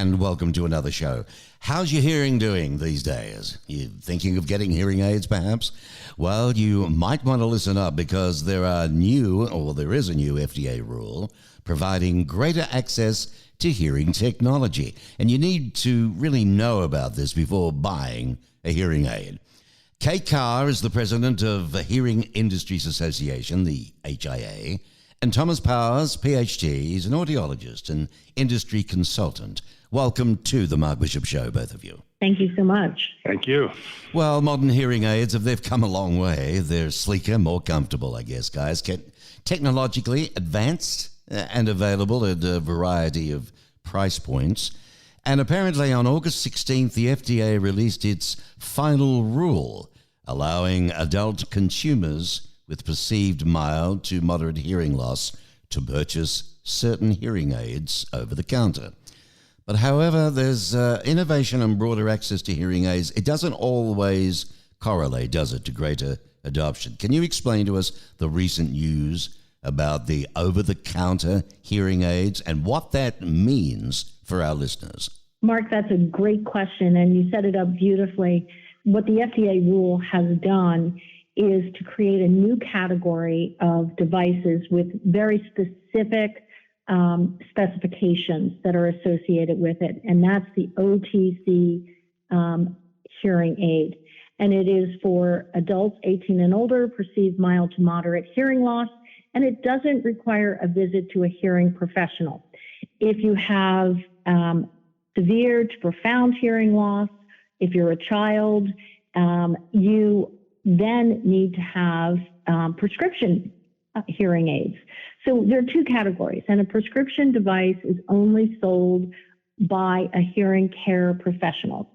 and welcome to another show. How's your hearing doing these days? You thinking of getting hearing aids, perhaps? Well, you might want to listen up because there is a new FDA rule providing greater access to hearing technology. And you need to really know about this before buying a hearing aid. Kate Carr is the president of the Hearing Industries Association, the HIA, and Thomas Powers, Ph.D., is an audiologist and industry consultant. Welcome to the Mark Bishop Show, both of you. Thank you so much. Thank you. Well, modern hearing aids, they've come a long way. They're sleeker, more comfortable, I guess, guys. Technologically advanced and available at a variety of price points. And apparently on August 16th, the FDA released its final rule, allowing adult consumers with perceived mild to moderate hearing loss to purchase certain hearing aids over the counter. But however, there's innovation and broader access to hearing aids. It doesn't always correlate, does it, to greater adoption? Can you explain to us the recent news about the over-the-counter hearing aids and what that means for our listeners? Mark, that's a great question, and you set it up beautifully. What the FDA rule has done is to create a new category of devices with very specific specifications that are associated with it, and that's the OTC hearing aid. And it is for adults 18 and older, perceived mild to moderate hearing loss, and it doesn't require a visit to a hearing professional. If you have severe to profound hearing loss, if you're a child, you then need to have prescription hearing aids. So there are two categories, and a prescription device is only sold by a hearing care professional.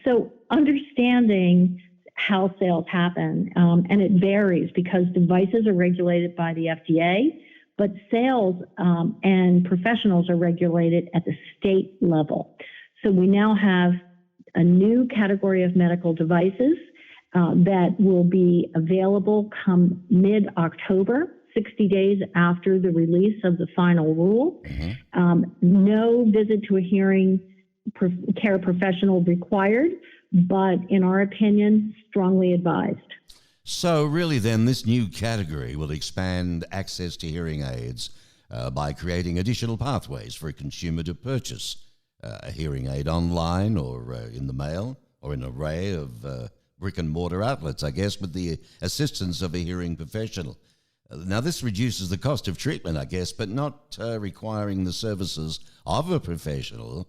So understanding how sales happen, and it varies because devices are regulated by the FDA, but sales and professionals are regulated at the state level. So we now have a new category of medical devices that will be available come mid-October, 60 days after the release of the final rule. No visit to a hearing care professional required, but in our opinion, strongly advised. So really then, this new category will expand access to hearing aids by creating additional pathways for a consumer to purchase a hearing aid online or in the mail or in an array of brick and mortar outlets, I guess, with the assistance of a hearing professional. Now, this reduces the cost of treatment, I guess, but not requiring the services of a professional.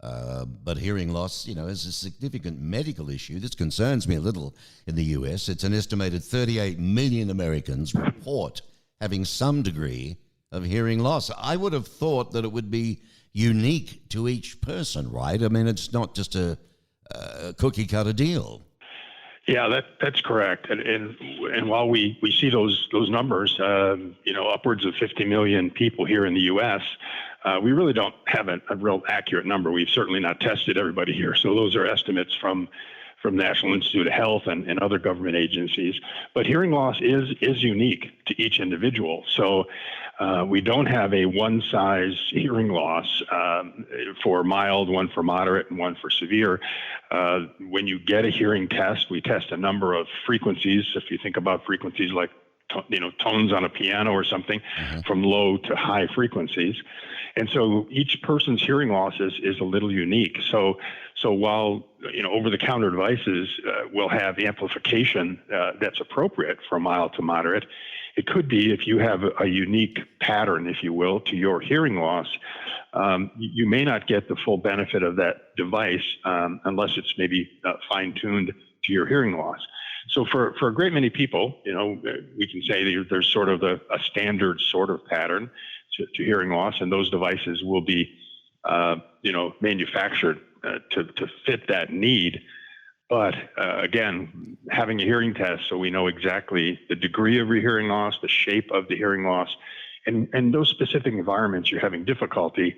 But hearing loss, is a significant medical issue. This concerns me a little in the U.S. It's an estimated 38 million Americans report having some degree of hearing loss. I would have thought that it would be unique to each person, right? I mean, it's not just a cookie-cutter deal. Yeah, that's correct. And while we see those numbers, upwards of 50 million people here in the U.S., we really don't have a real accurate number. We've certainly not tested everybody here. So those are estimates from National Institute of Health and other government agencies. But hearing loss is unique to each individual. So we don't have a one-size hearing loss for mild, one for moderate, and one for severe. When you get a hearing test, we test a number of frequencies. If you think about frequencies like tones on a piano or something, from low to high frequencies. And so each person's hearing loss is a little unique. So while over-the-counter devices will have amplification that's appropriate for mild to moderate, it could be if you have a unique pattern, if you will, to your hearing loss, you may not get the full benefit of that device unless it's maybe fine-tuned to your hearing loss. So for a great many people, we can say there's sort of a standard sort of pattern to hearing loss, and those devices will be, manufactured to fit that need. But again, having a hearing test so we know exactly the degree of your hearing loss, the shape of the hearing loss, and those specific environments you're having difficulty,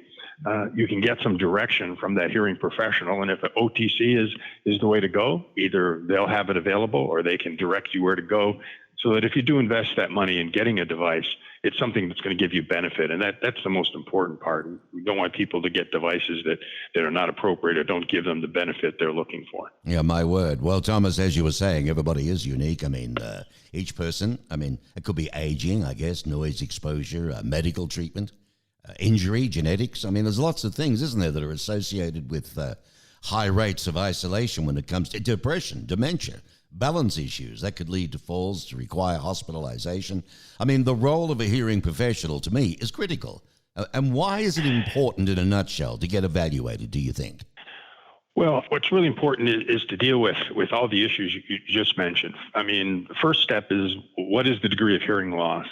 you can get some direction from that hearing professional. And if an OTC is the way to go, either they'll have it available or they can direct you where to go, so that if you do invest that money in getting a device, it's something that's going to give you benefit. And that's the most important part. We don't want people to get devices that are not appropriate or don't give them the benefit they're looking for. Yeah, my word. Well, Thomas, as you were saying, everybody is unique. I mean, each person, it could be aging, I guess, noise exposure, medical treatment, injury, genetics. I mean, there's lots of things, isn't there, that are associated with high rates of isolation when it comes to depression, dementia, balance issues that could lead to falls, to require hospitalization. I mean, the role of a hearing professional, to me, is critical. And why is it important, in a nutshell, to get evaluated, do you think? Well, what's really important is to deal with all the issues you just mentioned. I mean, the first step is, what is the degree of hearing loss?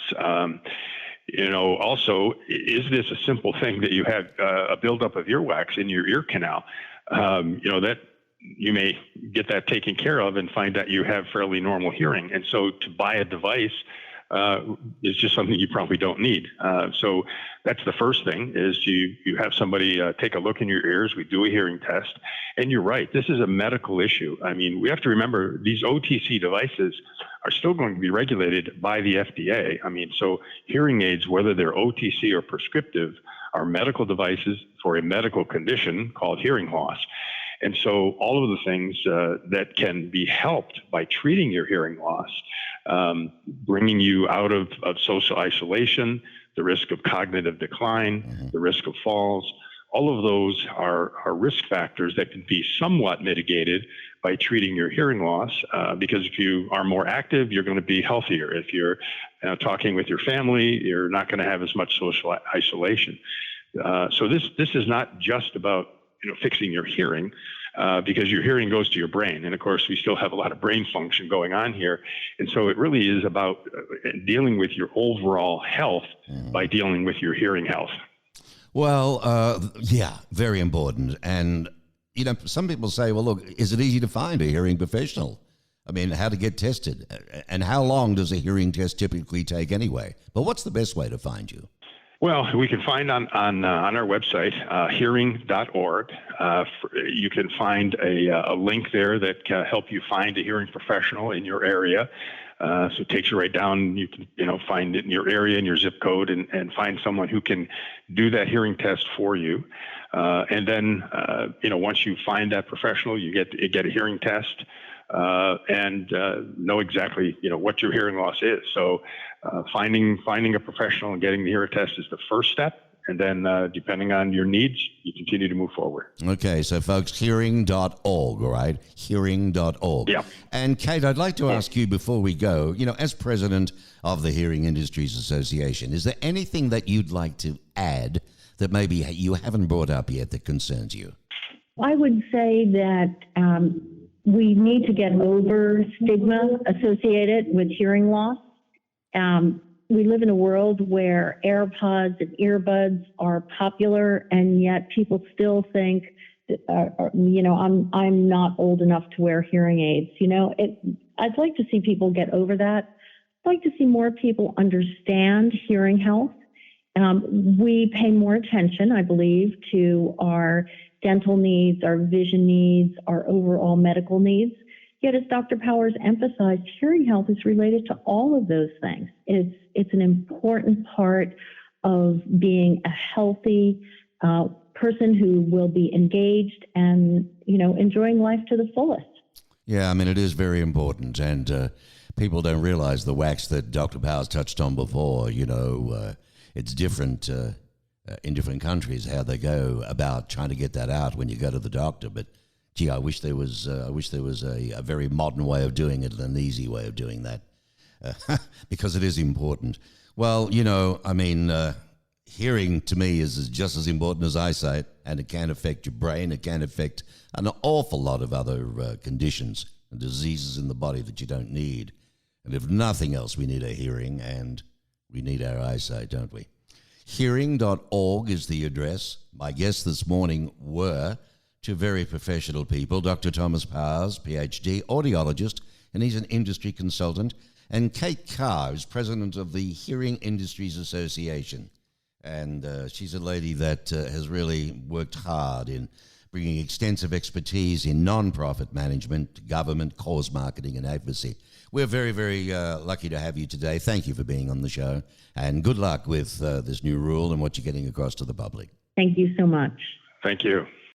Also, is this a simple thing that you have a buildup of earwax in your ear canal? That you may get that taken care of and find that you have fairly normal hearing. And so to buy a device is just something you probably don't need. So that's the first thing, is you have somebody take a look in your ears. We do a hearing test. And you're right, this is a medical issue. I mean, we have to remember these OTC devices are still going to be regulated by the FDA. I mean, so hearing aids, whether they're OTC or prescriptive, are medical devices for a medical condition called hearing loss. And so all of the things that can be helped by treating your hearing loss, bringing you out of social isolation, the risk of cognitive decline, the risk of falls, all of those are risk factors that can be somewhat mitigated by treating your hearing loss, because if you are more active, you're going to be healthier. If you're talking with your family, you're not going to have as much social isolation. So this is not just about fixing your hearing, because your hearing goes to your brain. And of course, we still have a lot of brain function going on here. And so it really is about dealing with your overall health by dealing with your hearing health. Well, Yeah, very important. And, some people say, well, look, is it easy to find a hearing professional? I mean, how to get tested? And how long does a hearing test typically take anyway? But what's the best way to find you? Well, we can find on our website, hearing.org. You can find a link there that can help you find a hearing professional in your area. So it takes you right down. You can find it in your area and your zip code, and find someone who can do that hearing test for you. And then once you find that professional, you get a hearing test. And know exactly what your hearing loss is. So finding a professional and getting the hearing test is the first step. And then depending on your needs, you continue to move forward. Okay, so folks, hearing.org, all right? Hearing.org. Yeah. And Kate, I'd like to ask you before we go, as president of the Hearing Industries Association, is there anything that you'd like to add that maybe you haven't brought up yet that concerns you? I would say that we need to get over stigma associated with hearing loss. We live in a world where AirPods and earbuds are popular, and yet people still think, I'm not old enough to wear hearing aids. I'd like to see people get over that. I'd like to see more people understand hearing health. We pay more attention, I believe, to our dental needs, our vision needs, our overall medical needs. Yet, as Dr. Powers emphasized, hearing health is related to all of those things. It's an important part of being a healthy person who will be engaged and, enjoying life to the fullest. Yeah, it is very important. And people don't realize the wax that Dr. Powers touched on before. It's different in different countries how they go about trying to get that out when you go to the doctor. But gee, I wish there was a very modern way of doing it and an easy way of doing that, because it is important. Well, hearing to me is just as important as eyesight, and it can affect your brain. It can affect an awful lot of other conditions and diseases in the body that you don't need. And if nothing else, we need our hearing and we need our eyesight, don't we? Hearing.org is the address. My guests this morning were two very professional people, Dr. Thomas Powers, Ph.D. Audiologist, and he's an industry consultant, and Kate Carr is president of the Hearing Industries Association. And she's a lady that has really worked hard in bringing extensive expertise in non-profit management, government, cause marketing, and advocacy. We're very, very lucky to have you today. Thank you for being on the show, and good luck with this new rule and what you're getting across to the public. Thank you so much. Thank you.